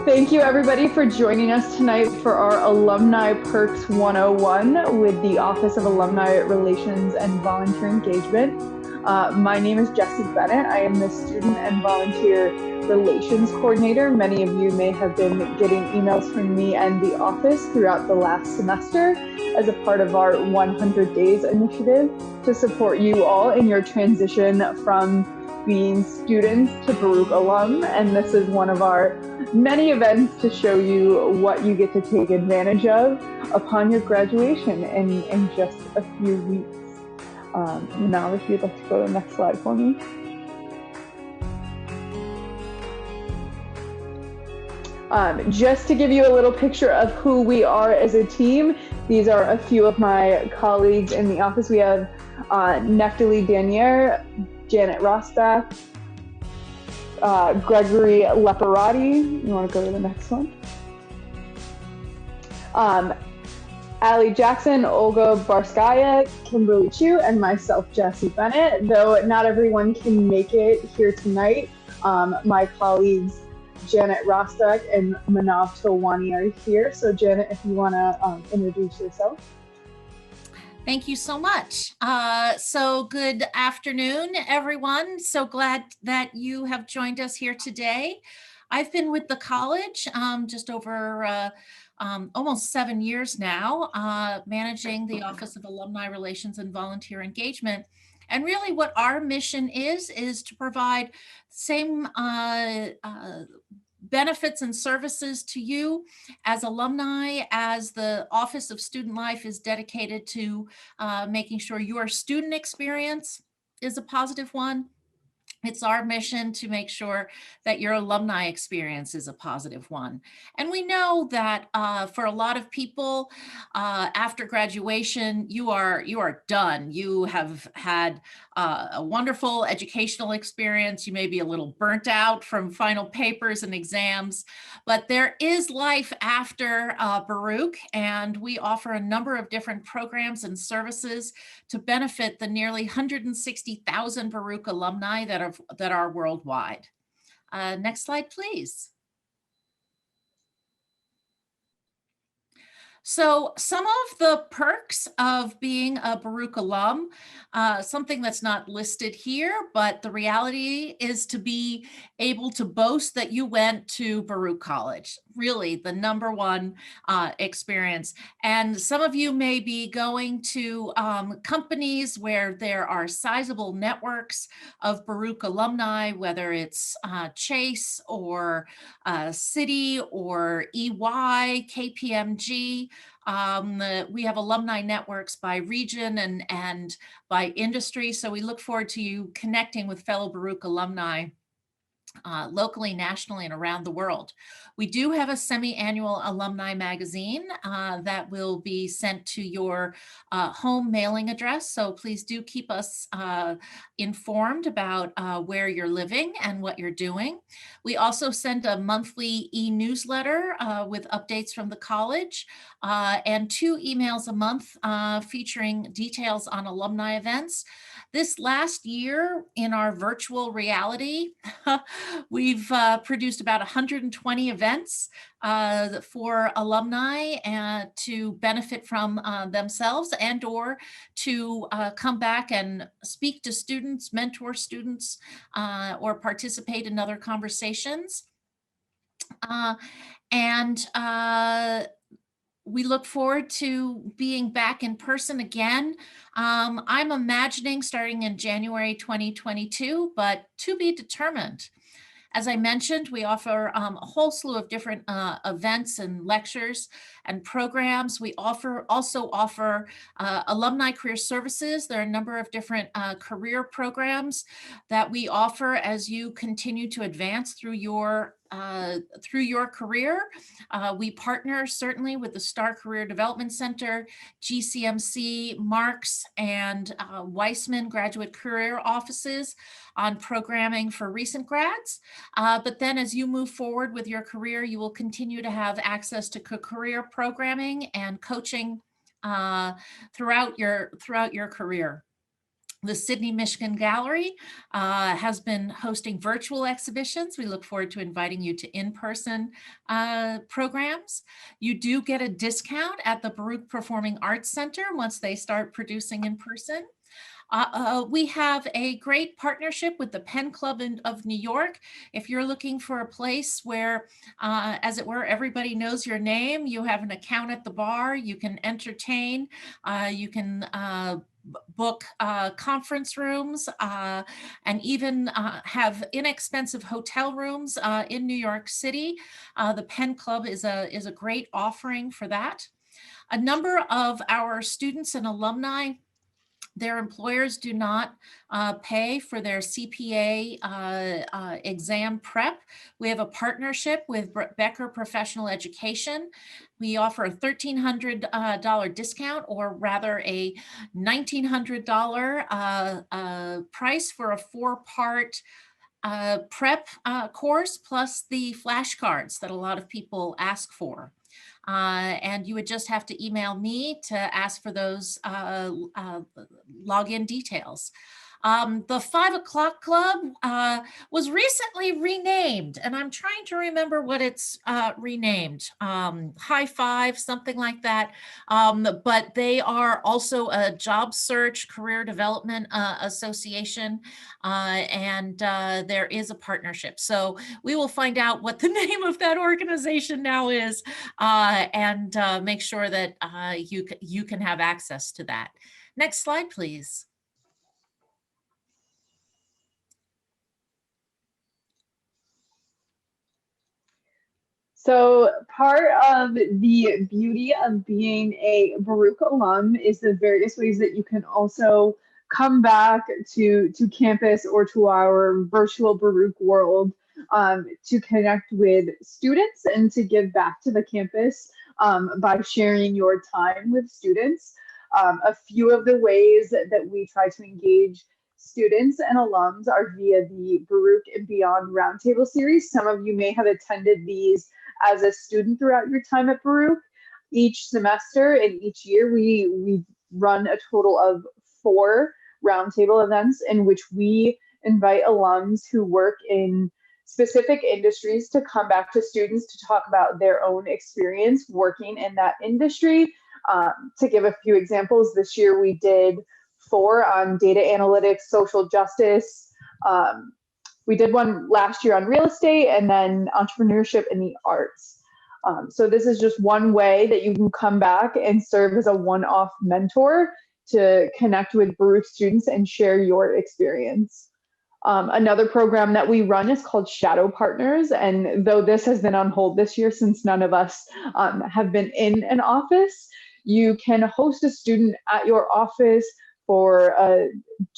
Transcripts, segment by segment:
Thank you everybody for joining us tonight for our Alumni Perks 101 with the Office of Alumni Relations and Volunteer Engagement. My name is Jessie Bennett. I am the Student and Volunteer Relations Coordinator. Many of you may have been getting emails from me and the office throughout the last semester as a part of our 100 Days initiative to support you all in your transition from being students to Baruch alum, and this is one of our many events to show you what you get to take advantage of upon your graduation in just a few weeks. Now, if you'd like to go to the next slide for me. Just to give you a little picture of who we are as a team, these are a few of my colleagues in the office. We have Neftali Danier, Janet Rosbach, Gregory Leparati. You want to go to the next one? Ali Jackson, Olga Barskaya, Kimberly Chu, and myself, Jessie Bennett. Though not everyone can make it here tonight, my colleagues Janet Rosbach and Manav Tawani are here. So Janet, if you want to introduce yourself. Thank you so much. So good afternoon, everyone. So glad that you have joined us here today. I've been with the college just over almost 7 years now, managing the Office of Alumni Relations and Volunteer Engagement. And really what our mission is to provide same benefits and services to you as alumni, as the Office of Student Life is dedicated to making sure your student experience is a positive one. It's our mission to make sure that your alumni experience is a positive one. And we know that for a lot of people, after graduation, you are done. You have had a wonderful educational experience. You may be a little burnt out from final papers and exams, but there is life after Baruch, and we offer a number of different programs and services to benefit the nearly 160,000 Baruch alumni that are worldwide. Next slide, please. So some of the perks of being a Baruch alum, something that's not listed here, but the reality is to be able to boast that you went to Baruch College, really the #1 experience. And some of you may be going to companies where there are sizable networks of Baruch alumni, whether it's Chase or Citi or EY, KPMG. We have alumni networks by region and by industry. So we look forward to you connecting with fellow Baruch alumni locally, nationally, and around the world. We do have a semi-annual alumni magazine that will be sent to your home mailing address. So please do keep us informed about where you're living and what you're doing. We also send a monthly e-newsletter with updates from the college and 2 emails a month featuring details on alumni events. This last year in our virtual reality, we've produced about 120 events for alumni to benefit from themselves and or to come back and speak to students, mentor students, or participate in other conversations. We look forward to being back in person again. I'm imagining starting in January 2022, but to be determined. As I mentioned, we offer a whole slew of different events and lectures and programs. We also offer alumni career services. There are a number of different career programs that we offer as you continue to advance through your career. We partner certainly with the Star Career Development Center, GCMC, Marks, and Weissman Graduate Career Offices on programming for recent grads. But then as you move forward with your career, you will continue to have access to career programming and coaching throughout your career. The Sydney, Michigan Gallery has been hosting virtual exhibitions. We look forward to inviting you to in-person programs. You do get a discount at the Baruch Performing Arts Center once they start producing in person. We have a great partnership with the Pen Club of New York. If you're looking for a place where, as it were, everybody knows your name, you have an account at the bar, you can entertain, you can book conference rooms, and even have inexpensive hotel rooms in New York City. The Pen Club is a great offering for that. A number of our students and alumni, their employers do not pay for their CPA exam prep. We have a partnership with Becker Professional Education. We offer a $1,300 discount, or rather a $1,900 price for a 4-part prep course, plus the flashcards that a lot of people ask for. And you would just have to email me to ask for those login details. The 5 o'clock club was recently renamed, and I'm trying to remember what it's renamed. High Five, something like that. But they are also a job search, career development association, and there is a partnership. So we will find out what the name of that organization now is, and make sure that you can have access to that. Next slide, please. So part of the beauty of being a Baruch alum is the various ways that you can also come back to campus or to our virtual Baruch world to connect with students and to give back to the campus by sharing your time with students. A few of the ways that we try to engage students and alums are via the Baruch and Beyond Roundtable series. Some of you may have attended these as a student throughout your time at Baruch. Each semester and each year, we run a total of 4 roundtable events in which we invite alums who work in specific industries to come back to students to talk about their own experience working in that industry. To give a few examples, this year we did 4 on data analytics, social justice. We did one last year on real estate, and then entrepreneurship in the arts. So this is just one way that you can come back and serve as a one-off mentor to connect with Baruch students and share your experience. Another program that we run is called Shadow Partners, and though this has been on hold this year since none of us have been in an office, you can host a student at your office for a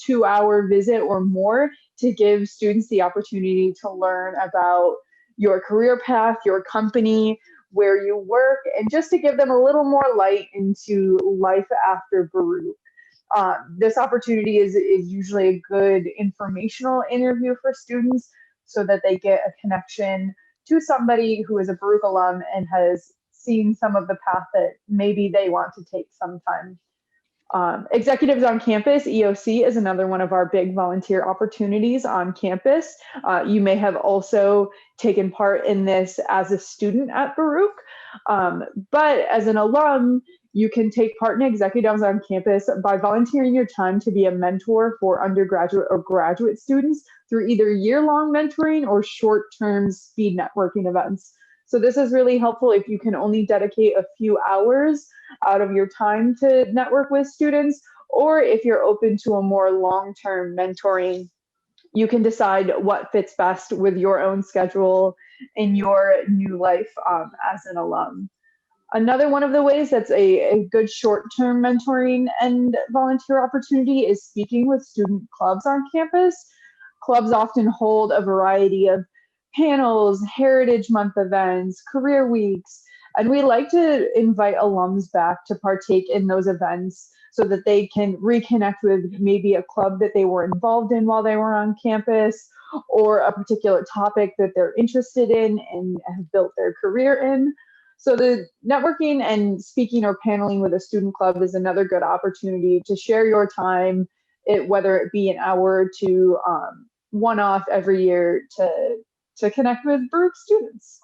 2-hour visit or more to give students the opportunity to learn about your career path, your company, where you work, and just to give them a little more light into life after Baruch. This opportunity is usually a good informational interview for students so that they get a connection to somebody who is a Baruch alum and has seen some of the path that maybe they want to take sometime. Executives on Campus, EOC, is another one of our big volunteer opportunities on campus. You may have also taken part in this as a student at Baruch, but as an alum, you can take part in Executives on Campus by volunteering your time to be a mentor for undergraduate or graduate students through either year-long mentoring or short-term speed networking events. So this is really helpful if you can only dedicate a few hours out of your time to network with students, or if you're open to a more long-term mentoring, you can decide what fits best with your own schedule in your new life as an alum. Another one of the ways that's a good short-term mentoring and volunteer opportunity is speaking with student clubs on campus. Clubs often hold a variety of panels, Heritage Month events, career weeks, and we like to invite alums back to partake in those events so that they can reconnect with maybe a club that they were involved in while they were on campus, or a particular topic that they're interested in and have built their career in. So the networking and speaking or paneling with a student club is another good opportunity to share your time whether it be an hour or two, one-off every year to connect with Baruch students.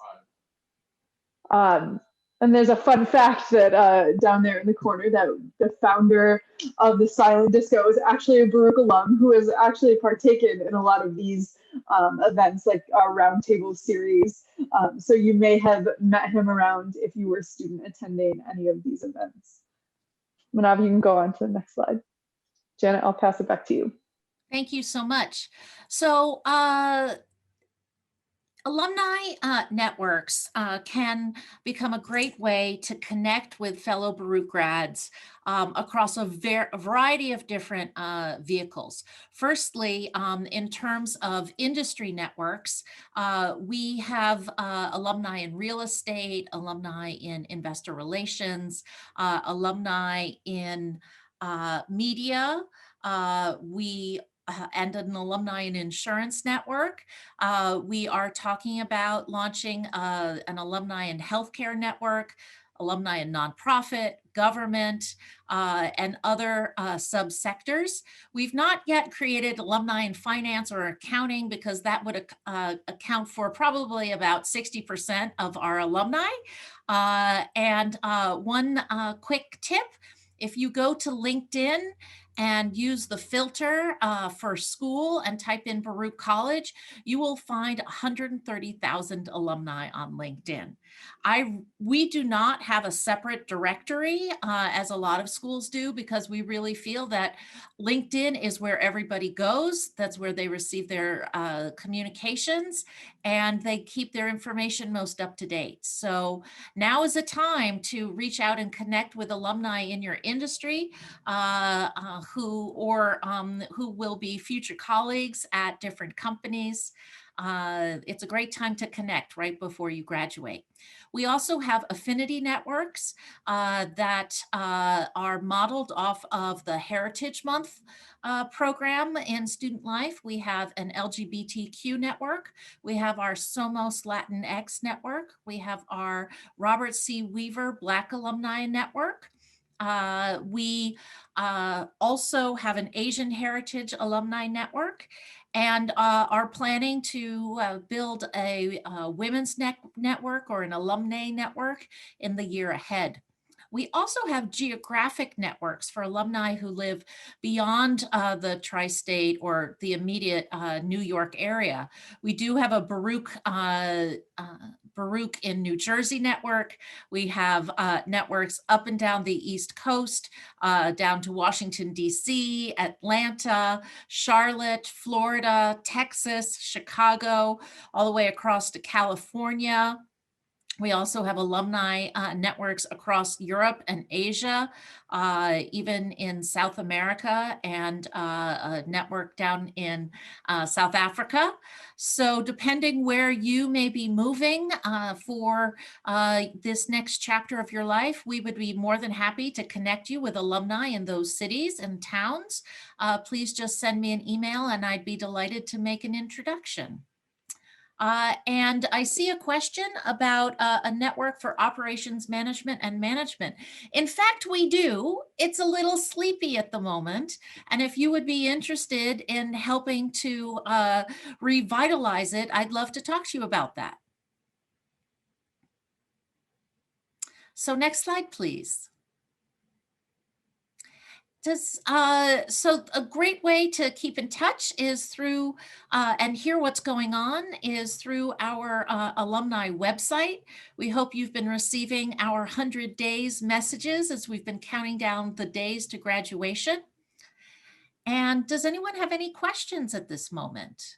And there's a fun fact that down there in the corner that the founder of the Silent Disco is actually a Baruch alum who has actually partaken in a lot of these events, like our roundtable series. So you may have met him around if you were a student attending any of these events. Manav, you can go on to the next slide. Janet, I'll pass it back to you. Thank you so much. So Alumni networks can become a great way to connect with fellow Baruch grads across a variety of different vehicles. Firstly, in terms of industry networks, we have alumni in real estate, alumni in investor relations, alumni in media. And an alumni and insurance network. We are talking about launching an alumni and healthcare network, alumni and nonprofit, government, and other subsectors. We've not yet created alumni in finance or accounting because that would account for probably about 60% of our alumni. And one quick tip, if you go to LinkedIn and use the filter for school and type in Baruch College, you will find 130,000 alumni on LinkedIn. We do not have a separate directory as a lot of schools do, because we really feel that LinkedIn is where everybody goes. That's where they receive their communications, and they keep their information most up to date. So now is the time to reach out and connect with alumni in your industry who will be future colleagues at different companies. It's a great time to connect right before you graduate. We also have Affinity Networks that are modeled off of the Heritage Month program in student life. We have an LGBTQ network. We have our Somos Latinx network. We have our Robert C. Weaver Black Alumni Network. We also have an Asian Heritage Alumni Network, and are planning to build a women's network or an alumni network in the year ahead. We also have geographic networks for alumni who live beyond the tri-state or the immediate New York area. We do have a Baruch in New Jersey network. We have networks up and down the East Coast, down to Washington, D.C., Atlanta, Charlotte, Florida, Texas, Chicago, all the way across to California. We also have alumni networks across Europe and Asia, even in South America, and a network down in South Africa. So depending where you may be moving for this next chapter of your life, we would be more than happy to connect you with alumni in those cities and towns. Please just send me an email and I'd be delighted to make an introduction. And I see a question about a network for operations management and management. In fact, we do. It's a little sleepy at the moment. And if you would be interested in helping to revitalize it, I'd love to talk to you about that. So next slide, please. So a great way to keep in touch is through and hear what's going on is through our alumni website. We hope you've been receiving our 100 days messages as we've been counting down the days to graduation. And does anyone have any questions at this moment?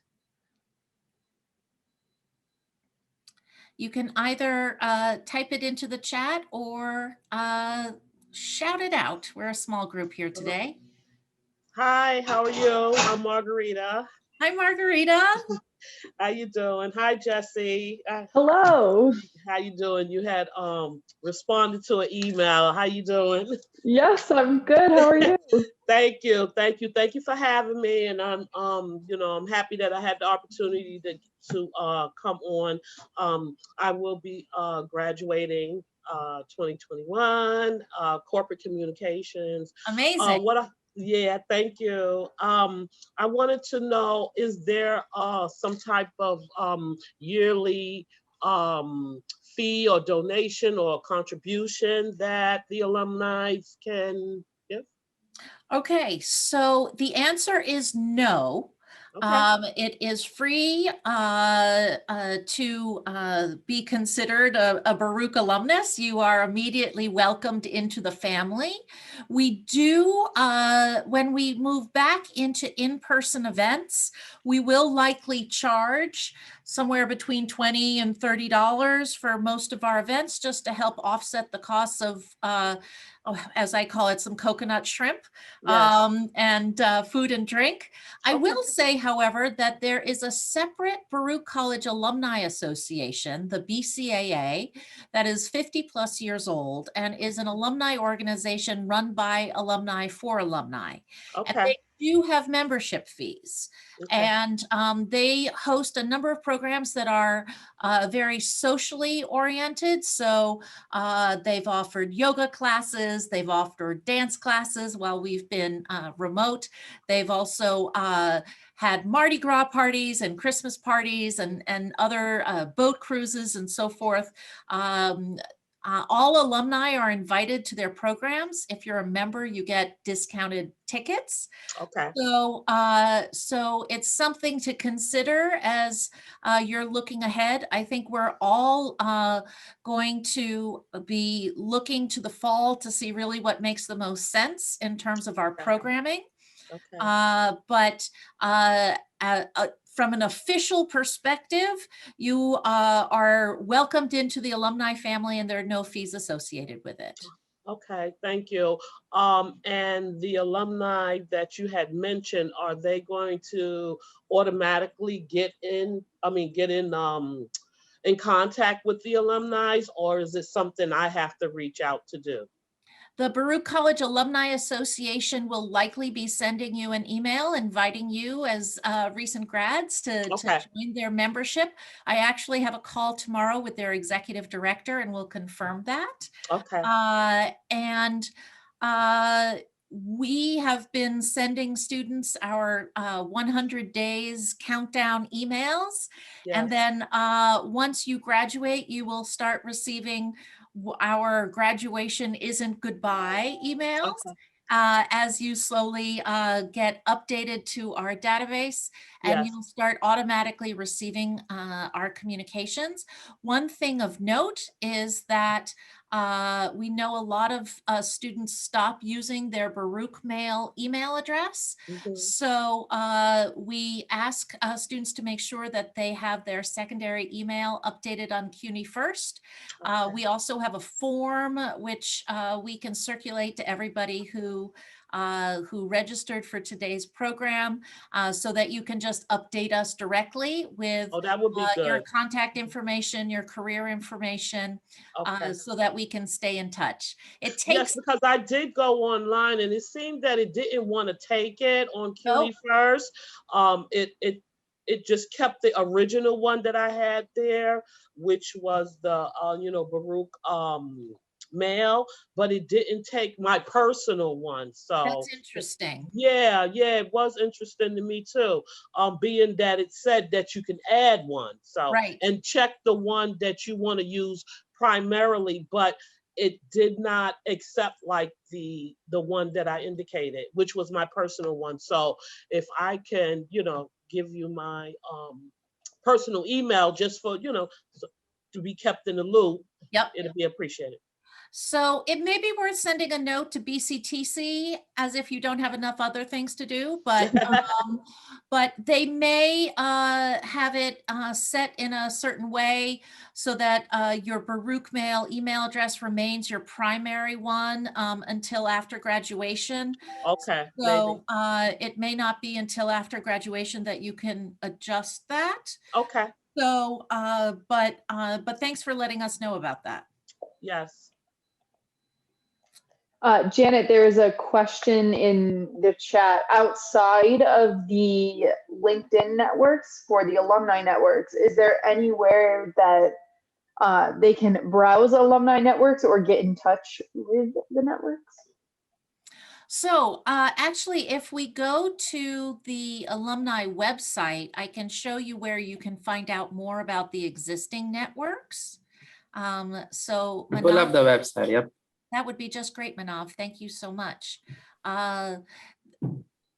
You can either type it into the chat or shout it out. We're a small group here today. Hi, how are you? I'm Margarita. Hi, Margarita. How you doing? Hi, Jesse. Hello. How you doing? You had responded to an email. How you doing? Yes, I'm good. How are you? Thank you for having me. And I'm I'm happy that I had the opportunity to come on. I will be graduating 2021 corporate communications. Amazing. Yeah, thank you. I wanted to know, is there some type of yearly fee or donation or contribution that the alumni can give? Okay, so the answer is no. Okay. It is free to be considered a Baruch alumnus. You are immediately welcomed into the family. We do, when we move back into in-person events, we will likely charge somewhere between $20 and $30 for most of our events, just to help offset the costs of, as I call it, some coconut shrimp Yes. and food and drink. I Okay. will say, however, that there is a separate Baruch College Alumni Association, the BCAA, that is 50 plus years old and is an alumni organization run by alumni for alumni. And Okay. they do have membership fees. Okay. And they host a number of programs that are very socially oriented. So they've offered yoga classes, they've offered dance classes while we've been remote. They've also had Mardi Gras parties and Christmas parties and other boat cruises and so forth. All alumni are invited to their programs. If you're a member, you get discounted tickets. Okay. So it's something to consider as you're looking ahead. I think we're all going to be looking to the fall to see really what makes the most sense in terms of our programming. Okay. But from an official perspective, you are welcomed into the alumni family and there are no fees associated with it. Okay, thank you. And the alumni that you had mentioned, are they going to automatically in contact with the alumni, or is it something I have to reach out to do? The Baruch College Alumni Association will likely be sending you an email inviting you as recent grads to Okay. join their membership. I actually have a call tomorrow with their executive director and will confirm that. Okay. And we have been sending students our 100 days countdown emails. Yes. And then once you graduate, you will start receiving our graduation isn't goodbye emails. Okay. As you slowly get updated to our database, and Yes. you'll start automatically receiving our communications. One thing of note is that we know a lot of students stop using their Baruch Mail email address. Mhm. So we ask students to make sure that they have their secondary email updated on CUNY first. Okay. We also have a form which we can circulate to everybody who registered for today's program so that you can just update us directly with Oh, that would be your good. contact information, your career information, Okay. so that we can stay in touch. It Yes, takes, because I did go online and it seemed that it didn't want to take it on CUNY first. It just kept the original one that I had there, which was the Baruch mail, but it didn't take my personal one. So that's interesting. yeah, it was interesting to me too. Being that it said that you can add one. So Right. and check the one that you want to use primarily, but it did not accept like the one that I indicated, which was my personal one. So if I can, give you my personal email just for, to be kept in the loop, Yep. it'll be appreciated. So it may be worth sending a note to BCTC as if you don't have enough other things to do, but they may have it set in a certain way so that your Baruch Mail email address remains your primary one until after graduation. Okay. So it may not be until after graduation that you can adjust that. Okay. So, but thanks for letting us know about that. Yes. Janet, there is a question in the chat. Outside of the LinkedIn networks for the alumni networks, is there anywhere that they can browse alumni networks or get in touch with the networks? So actually, if we go to the alumni website, I can show you where you can find out more about the existing networks. So Pull up Manav, the website. Yep. that would be just great, Manav. Thank you so much.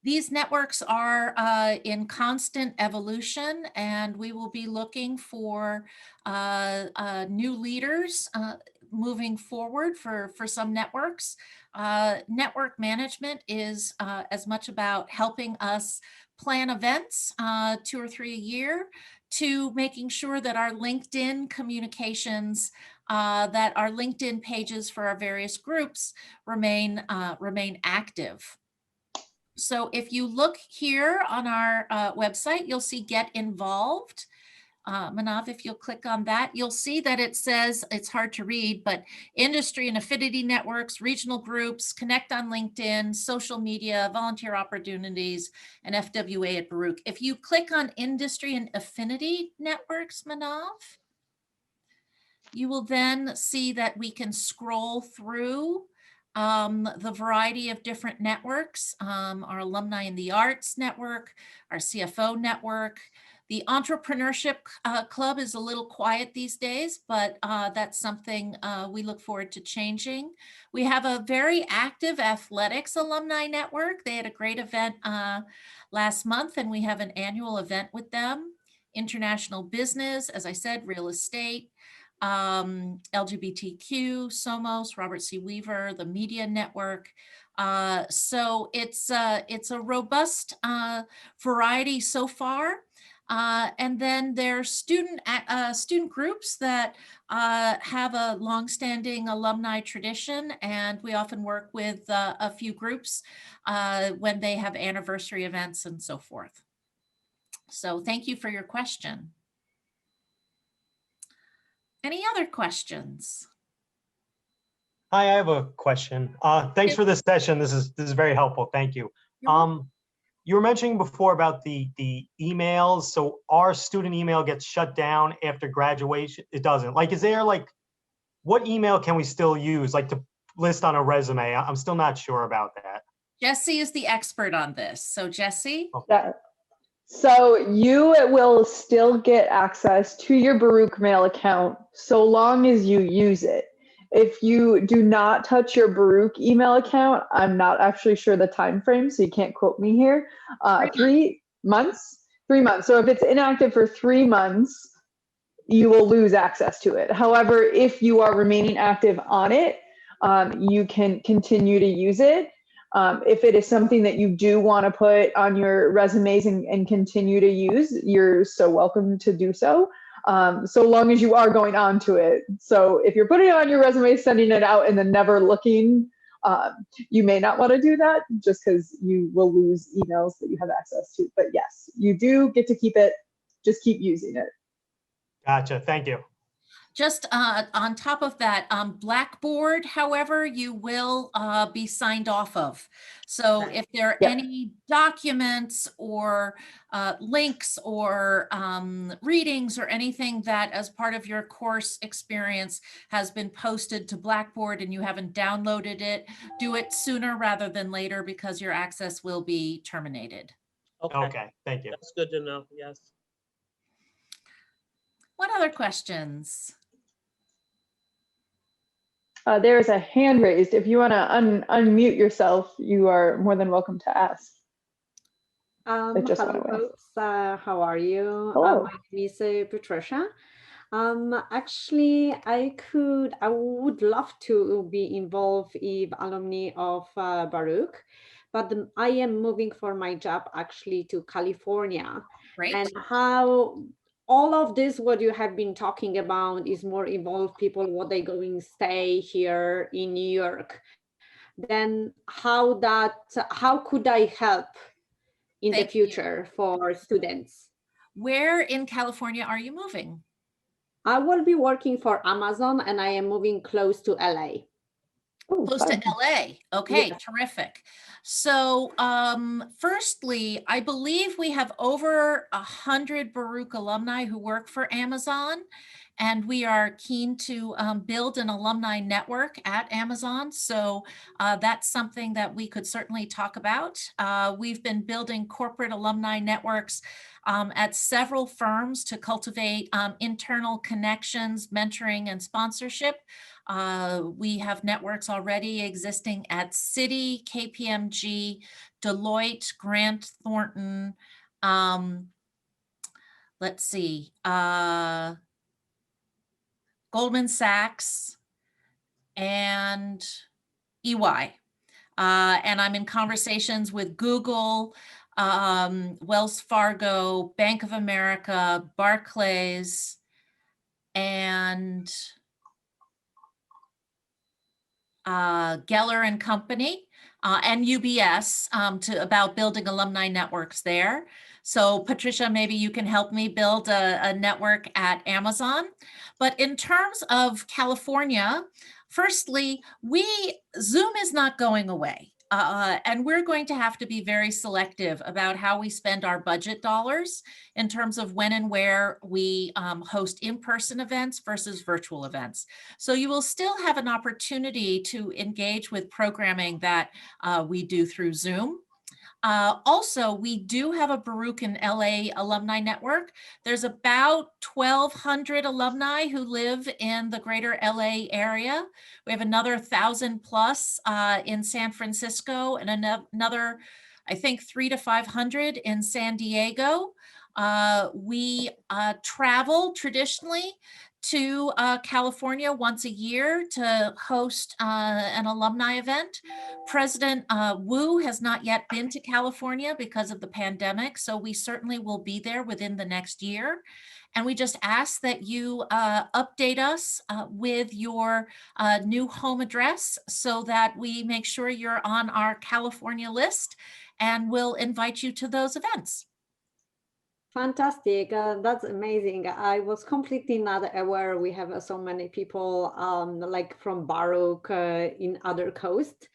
These networks are in constant evolution, and we will be looking for new leaders moving forward for some networks. Network management is as much about helping us plan events 2 or 3 a year, to making sure that our LinkedIn communications, that our LinkedIn pages for our various groups remain active. So if you look here on our website, you'll see Get Involved. Manav, if you'll click on that, you'll see that it says, it's hard to read, but industry and affinity networks, regional groups, connect on LinkedIn, social media, volunteer opportunities, and FWA at Baruch. If you click on industry and affinity networks, Manav, you will then see that we can scroll through the variety of different networks, our Alumni in the Arts network, our CFO network. The Entrepreneurship Club is a little quiet these days, but that's something we look forward to changing. We have a very active athletics alumni network. They had a great event last month, and we have an annual event with them. International business, as I said, real estate, LGBTQ, Somos, Robert C. Weaver, the Media Network. So it's a robust variety so far. And then there's student groups that have a longstanding alumni tradition, and we often work with a few groups when they have anniversary events and so forth. So thank you for your question. Any other questions? Hi, I have a question. Thanks for this session. This is very helpful. Thank you. You were mentioning before about the emails. So our student email gets shut down after graduation. It doesn't. Like, is there like, what email can we still use, like to list on a resume? I'm still not sure about that. Jesse is the expert on this. So Jesse? Yeah. So you will still get access to your Baruch Mail account so long as you use it. If you do not touch your Baruch email account, I'm not actually sure the time frame, so you can't quote me here. 3 months? 3 months. So if it's inactive for 3 months, you will lose access to it. However, if you are remaining active on it, you can continue to use it. If it is something that you do want to put on your resumes and continue to use, you're so welcome to do so, so long as you are going on to it. So if you're putting it on your resume, sending it out, and then never looking, you may not want to do that, just because you will lose emails that you have access to. But yes, you do get to keep it. Just keep using it. Gotcha. Thank you. Just on top of that, Blackboard, however, you will be signed off of. So if there are any documents or links or readings or anything that as part of your course experience has been posted to Blackboard and you haven't downloaded it, do it sooner rather than later, because your access will be terminated. Okay. Thank you. That's good to know. Yes. What other questions? There is a hand raised. If you want to unmute yourself, you are more than welcome to ask. Hello, folks. How are you? Hello. My name is Patricia. Actually, I would love to be involved in alumni of Baruch, but I am moving for my job actually to California. Great. And how all of this, what you have been talking about, is more involved people, what they going to stay here in New York. Then how could I help in the future for students? Where in California are you moving? I will be working for Amazon, and I am moving close to LA. Oh, Close to fun. LA. Okay, Yes. terrific. So firstly, I believe we have over 100 Baruch alumni who work for Amazon, and we are keen to build an alumni network at Amazon. So that's something that we could certainly talk about. We've been building corporate alumni networks at several firms to cultivate internal connections, mentoring, and sponsorship. We have networks already existing at Citi, KPMG, Deloitte, Grant Thornton, let's see, Goldman Sachs, and EY. And I'm in conversations with Google, Wells Fargo, Bank of America, Barclays, and Geller and Company, and UBS about building alumni networks there. So Patricia, maybe you can help me build a network at Amazon. But in terms of California, firstly, Zoom is not going away. And we're going to have to be very selective about how we spend our budget dollars in terms of when and where we host in-person events versus virtual events. So you will still have an opportunity to engage with programming that we do through Zoom. Also, we do have a Baruch in LA alumni network. There's about 1,200 alumni who live in the greater LA area. We have another 1,000 plus in San Francisco and another, I think, 300 to 500 in San Diego. We travel traditionally to California once a year to host an alumni event. President Wu has not yet been to California because of the pandemic, so we certainly will be there within the next year. And we just ask that you update us with your new home address so that we make sure you're on our California list, and we'll invite you to those events. Fantastic. That's amazing. I was completely not aware we have so many people like from Baruch in other coast.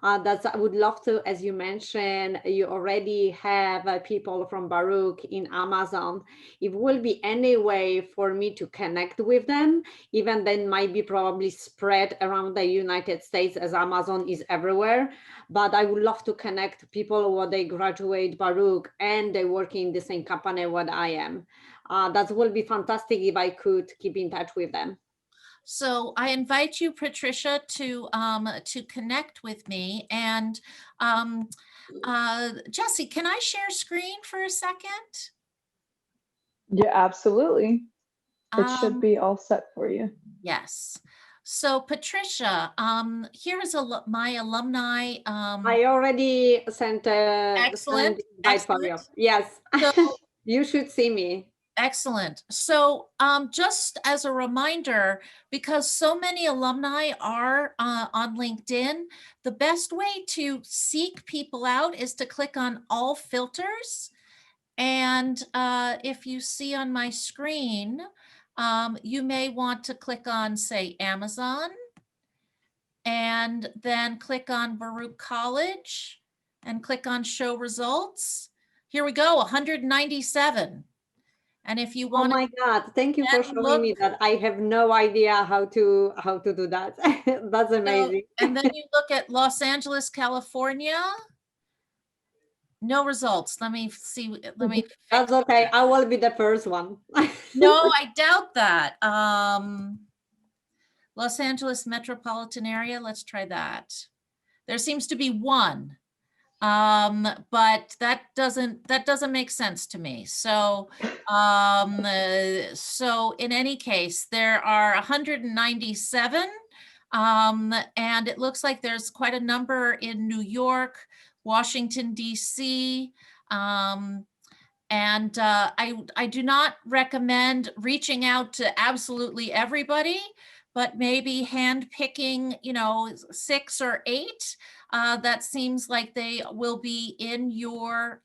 I would love to, as you mentioned, you already have people from Baruch in Amazon. If will be any way for me to connect with them, even then might be probably spread around the United States as Amazon is everywhere. But I would love to connect people when they graduate Baruch and they work in the same company what I am. That will be fantastic if I could keep in touch with them. So I invite you, Patricia, to connect with me. And Jesse, can I share screen for a second? Yeah, absolutely. It should be all set for you. Yes. So Patricia, here is my alumni. I already sent Excellent. Excellent. Yes, So, you should see me. Excellent. So just as a reminder, because so many alumni are on LinkedIn, the best way to seek people out is to click on all filters. And if you see on my screen, you may want to click on, say, Amazon, and then click on Baruch College and click on show results. Here we go, 197. And if you want, oh my God, thank you for showing me that. I have no idea how to do that. That's amazing. So, and then you look at Los Angeles, California. No results. Let me see. Let me. That's okay. I will be the first one. No, I doubt that. Los Angeles metropolitan area. Let's try that. There seems to be one. But that doesn't make sense to me. So, so in any case, there are 197, and it looks like there's quite a number in New York, Washington, D.C., and I do not recommend reaching out to absolutely everybody, but maybe handpicking, 6 or 8 that seems like they will be in your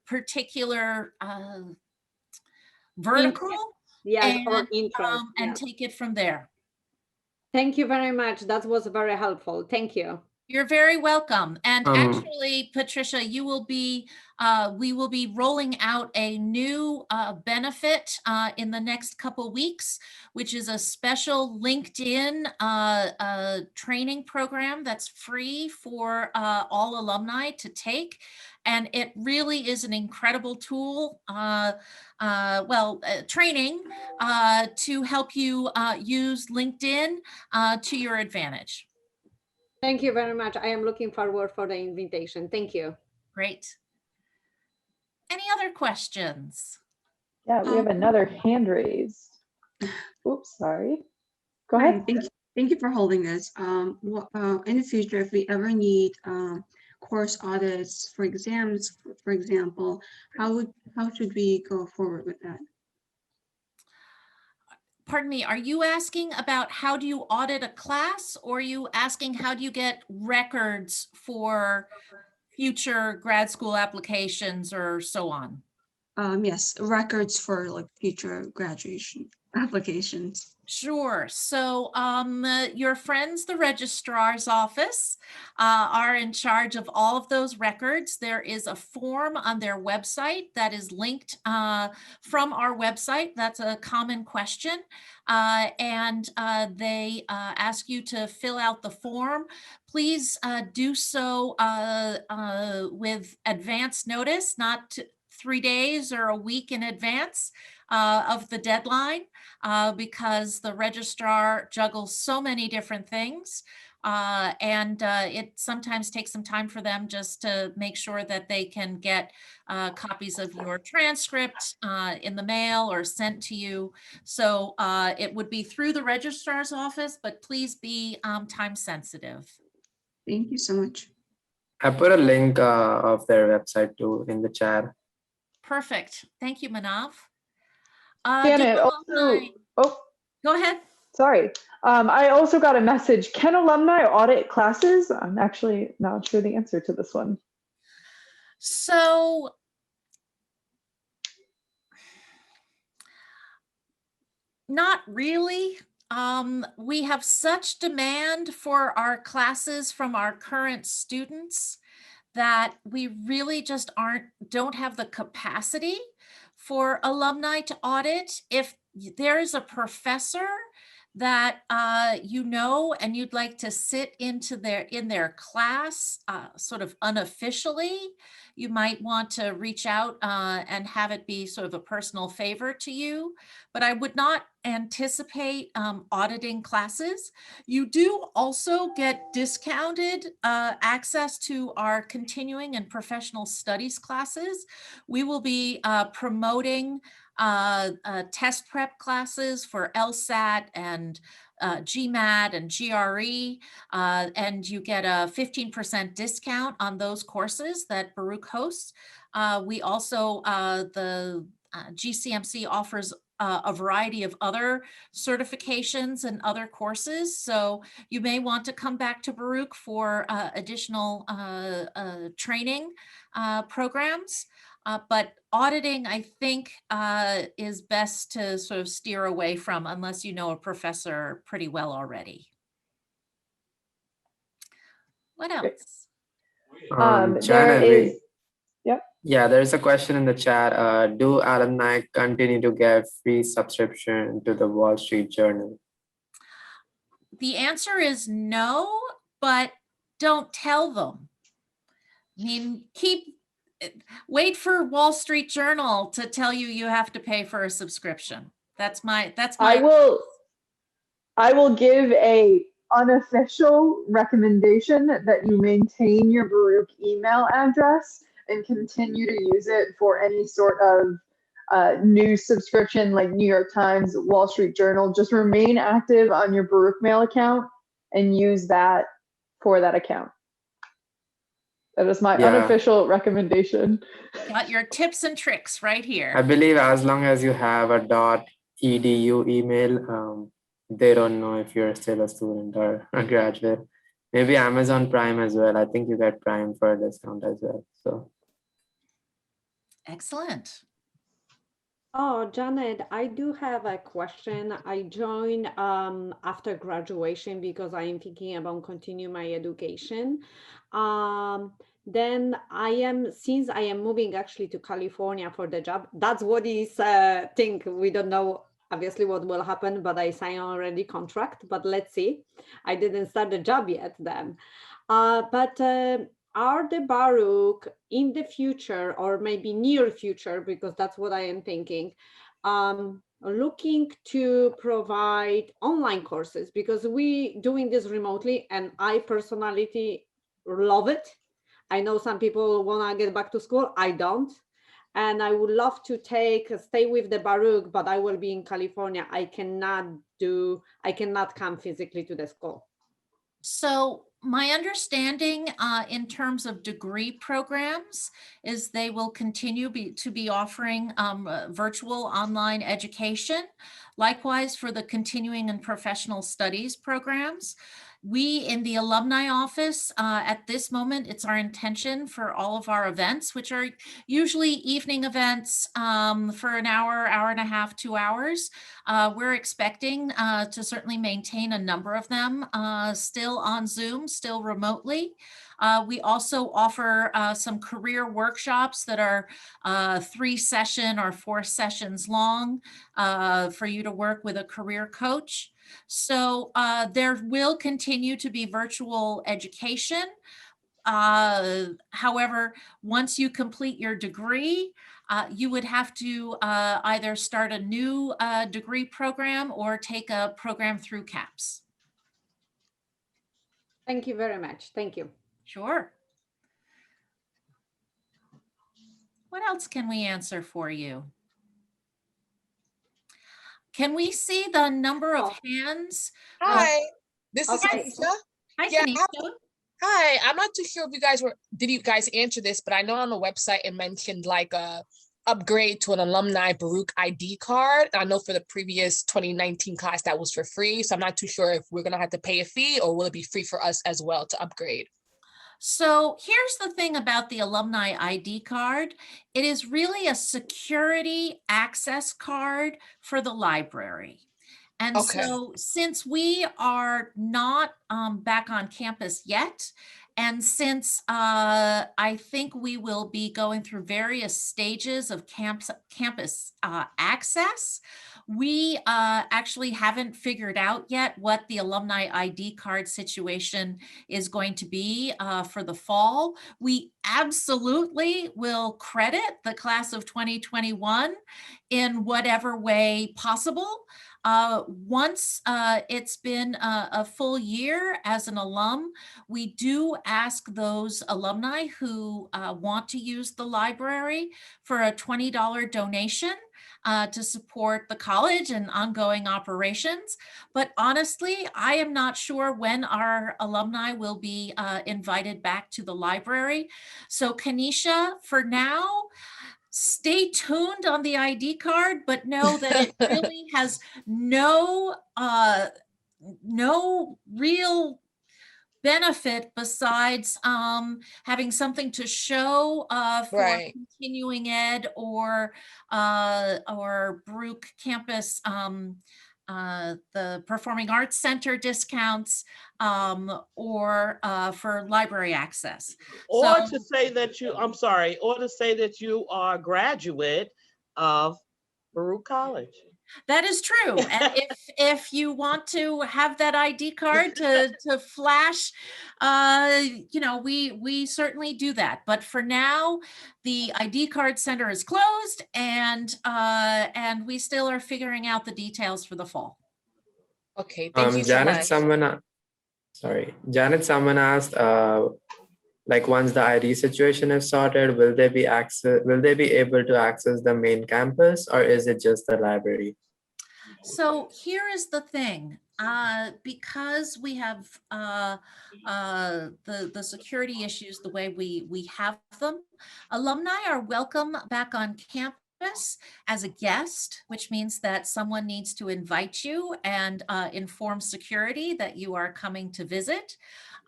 particular vertical. Yes, and, or interest. and take it from there. Thank you very much. That was very helpful. Thank you. You're very welcome. And actually, Patricia, you will be, we will be rolling out a new benefit in the next couple weeks, which is a special LinkedIn training program that's free for all alumni to take. And it really is an incredible tool, training to help you use LinkedIn to your advantage. Thank you very much. I am looking forward for the invitation. Thank you. Great. Any other questions? Yeah, we have another hand raised. Oops, sorry. Go ahead. Hi, thank you for holding this. In the future, if we ever need course audits for exams, for example, how should we go forward with that? Pardon me, are you asking about how do you audit a class, or are you asking how do you get records for future grad school applications or so on? Yes, records for like future graduation applications. Sure. So your friends, the registrar's office, are in charge of all of those records. There is a form on their website that is linked from our website. That's a common question. And they ask you to fill out the form. Please do so with advance notice, not 3 days or a week in advance of the deadline, because the registrar juggles so many different things. And it sometimes takes some time for them just to make sure that they can get copies of your transcript in the mail or sent to you. So it would be through the registrar's office, but please be time sensitive. Thank you so much. I put a link of their website too in the chat. Perfect. Thank you, Manav. Janet, also, Go ahead. sorry. I also got a message. Can alumni audit classes? I'm actually not sure the answer to this one. So not really. We have such demand for our classes from our current students that we really just don't have the capacity for alumni to audit. If there is a professor that you know and you'd like to sit in their class sort of unofficially, you might want to reach out and have it be sort of a personal favor to you. But I would not anticipate auditing classes. You do also get discounted access to our continuing and professional studies classes. We will be promoting test prep classes for LSAT and GMAT and GRE, and you get a 15% discount on those courses that Baruch hosts. We also, the GCMC offers a variety of other certifications and other courses. So you may want to come back to Baruch for additional training programs. But auditing, I think, is best to sort of steer away from unless you know a professor pretty well already. What else? Janet, yep. Yeah, there's a question in the chat. Do alumni continue to get free subscription to the Wall Street Journal? The answer is no, but don't tell them. I mean, wait for Wall Street Journal to tell you you have to pay for a subscription. That's my. I will give a unofficial recommendation that you maintain your Baruch email address and continue to use it for any sort of news subscription like New York Times, Wall Street Journal. Just remain active on your Baruch Mail account and use that for that account. That is my unofficial recommendation. Got your tips and tricks right here. I believe as long as you have a .edu email, they don't know if you're still a student or a graduate. Maybe Amazon Prime as well. I think you get Prime for a discount as well. So excellent. Oh, Janet, I do have a question. I joined after graduation because I am thinking about continue my education. Then since I am moving actually to California for the job, that's what is think. We don't know obviously what will happen, but I signed already contract, but let's see. I didn't start the job yet then. But are the Baruch in the future or maybe near future, because that's what I am thinking, looking to provide online courses, because we doing this remotely and I personally love it. I know some people want to get back to school. I don't. And I would love to stay with the Baruch, but I will be in California. I cannot come physically to the school. So my understanding in terms of degree programs is they will continue to be offering virtual online education. Likewise for the continuing and professional studies programs. We in the alumni office at this moment, it's our intention for all of our events, which are usually evening events for an hour, hour and a half, 2 hours. We're expecting to certainly maintain a number of them still on Zoom, still remotely. We also offer some career workshops that are 3 session or 4 sessions long for you to work with a career coach. So there will continue to be virtual education. However, once you complete your degree, you would have to either start a new degree program or take a program through CAPS. Thank you very much. Thank you. Sure. What else can we answer for you? Can we see the number of hands? Hi, this is Okay. Kanisha. Hi, Yeah, Kanisha. Hi, I'm not too sure if did you guys answer this, but I know on the website it mentioned like a upgrade to an alumni Baruch ID card. I know for the previous 2019 class that was for free. So I'm not too sure if we're gonna have to pay a fee or will it be free for us as well to upgrade? So here's the thing about the alumni ID card. It is really a security access card for the library. And Okay. so since we are not back on campus yet, and since I think we will be going through various stages of campus access, we actually haven't figured out yet what the alumni ID card situation is going to be for the fall. We absolutely will credit the class of 2021 in whatever way possible. Once it's been a full year as an alum, we do ask those alumni who want to use the library for a $20 donation to support the college and ongoing operations. But honestly, I am not sure when our alumni will be invited back to the library. So Kanisha, for now, stay tuned on the ID card, but know that it really has no real benefit besides having something to show for Right. continuing ed or Baruch campus, the Performing Arts Center discounts, or for library access. Or So- to say that I'm sorry, or to say that you are a graduate of Baruch College. That is true. And if you want to have that ID card to flash, we certainly do that. But for now, the ID card center is closed, and we still are figuring out the details for the fall. Okay, thank you so Janet, much. Janet, someone asked, like once the ID situation is sorted, will they be able to access the main campus, or is it just the library? So here is the thing, because we have the security issues the way we have them, alumni are welcome back on campus campus as a guest, which means that someone needs to invite you and inform security that you are coming to visit,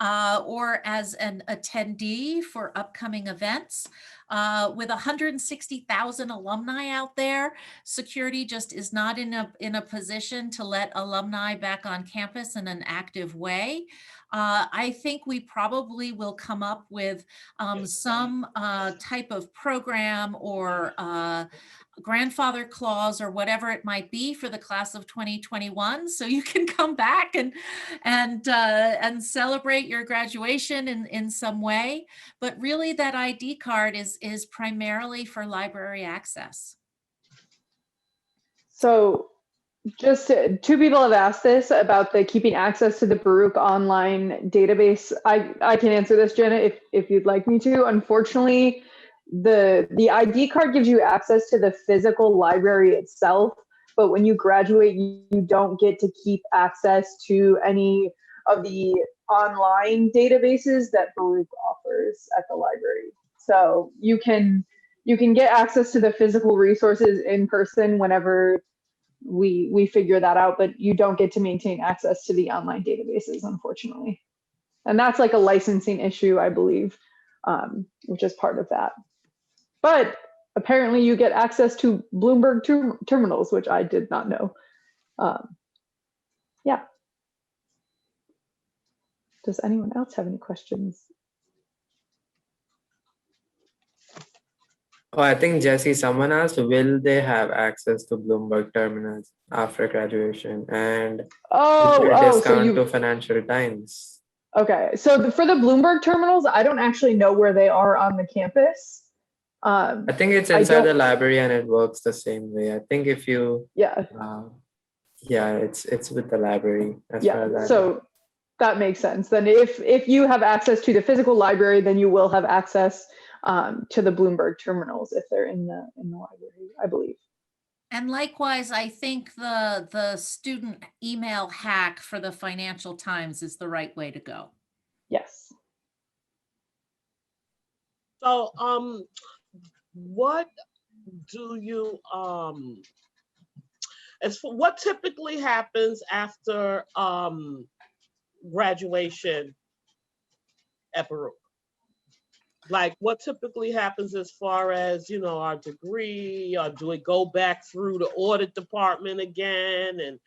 or as an attendee for upcoming events. With 160,000 alumni out there, security just is not in a position to let alumni back on campus in an active way. I think we probably will come up with some type of program or grandfather clause or whatever it might be for the class of 2021, so you can come back and celebrate your graduation in some way. But really, that ID card is primarily for library access. So just two people have asked this about the keeping access to the Baruch online database. I can answer this, Jenna, if you'd like me to. Unfortunately, the ID card gives you access to the physical library itself, but when you graduate, you don't get to keep access to any of the online databases that Baruch offers at the library. So you can get access to the physical resources in person whenever we figure that out, but you don't get to maintain access to the online databases, unfortunately. And that's like a licensing issue, I believe, which is part of that. But apparently you get access to Bloomberg terminals, which I did not know. Yeah. Does anyone else have any questions? Oh, I think Jesse, someone asked, will they have access to Bloomberg terminals after graduation? And discount to Financial Times? Okay, so for the Bloomberg terminals, I don't actually know where they are on the campus. I think it's inside the library and it works the same way. I think if you, it's with the library. As far as so that makes sense. Then if you have access to the physical library, then you will have access to the Bloomberg terminals if they're in the library, I believe. And likewise, I think the student email hack for the Financial Times is the right way to go. Yes. So, what do you as for what typically happens after graduation at Baruch? Like, what typically happens as far as, our degree, or do it go back through the audit department again and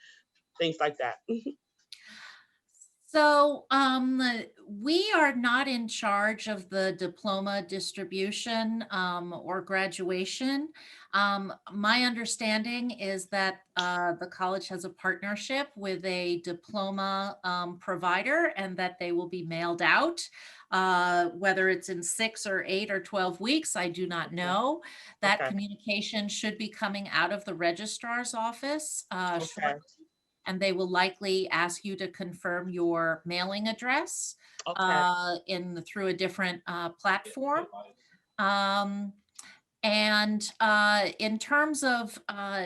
things like that? So we are not in charge of the diploma distribution or graduation. My understanding is that the college has a partnership with a diploma provider and that they will be mailed out. Whether it's in 6 or 8 or 12 weeks, I do not know. That communication should be coming out of the registrar's office shortly. And they will likely ask you to confirm your mailing address through a different platform. And in terms of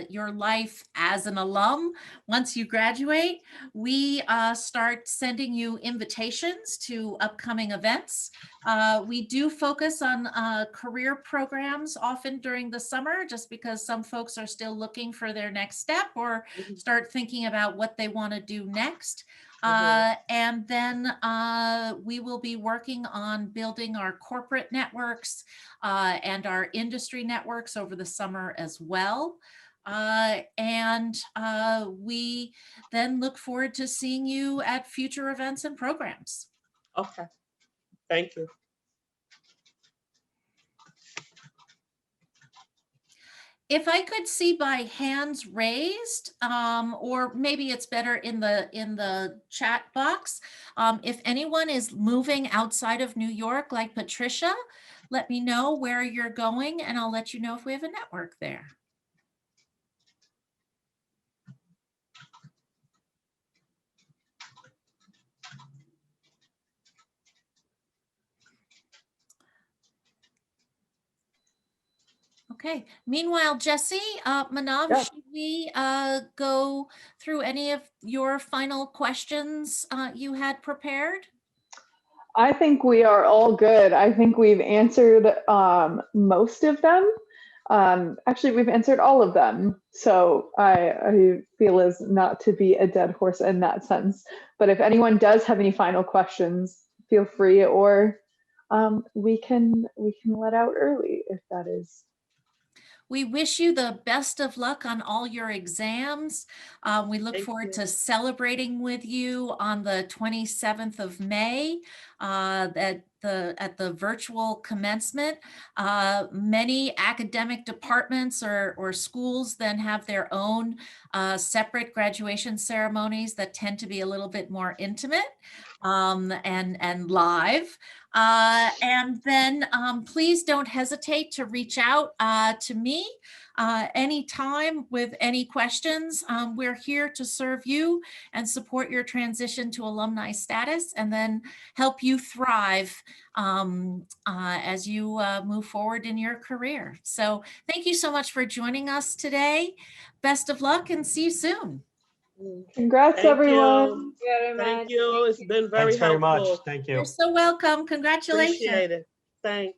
your life as an alum, once you graduate, we start sending you invitations to upcoming events. We do focus on career programs often during the summer, just because some folks are still looking for their next step or start thinking about what they want to do next. And then we will be working on building our corporate networks and our industry networks over the summer as well. And we then look forward to seeing you at future events and programs. Okay, thank you. If I could see by hands raised, or maybe it's better in the chat box, if anyone is moving outside of New York, like Patricia, let me know where you're going and I'll let you know if we have a network there. Okay. Meanwhile, Jesse, Manav, should we go through any of your final questions you had prepared? I think we are all good. I think we've answered most of them. Actually, we've answered all of them, so I feel as not to be a dead horse in that sense. But if anyone does have any final questions, feel free, or we can let out early if that is. We wish you the best of luck on all your exams. We look Thank forward you. to celebrating with you on the 27th of May at the virtual commencement. Many academic departments or schools then have their own separate graduation ceremonies that tend to be a little bit more intimate and live. And then please don't hesitate to reach out to me anytime with any questions. We're here to serve you and support your transition to alumni status, and then help you thrive as you move forward in your career. So thank you so much for joining us today. Best of luck and see you soon. Congrats, Thank everyone. you. Thank you. It's been very Thanks very much. helpful. Thank you. You're so welcome. Congratulations. Appreciate it. Thanks.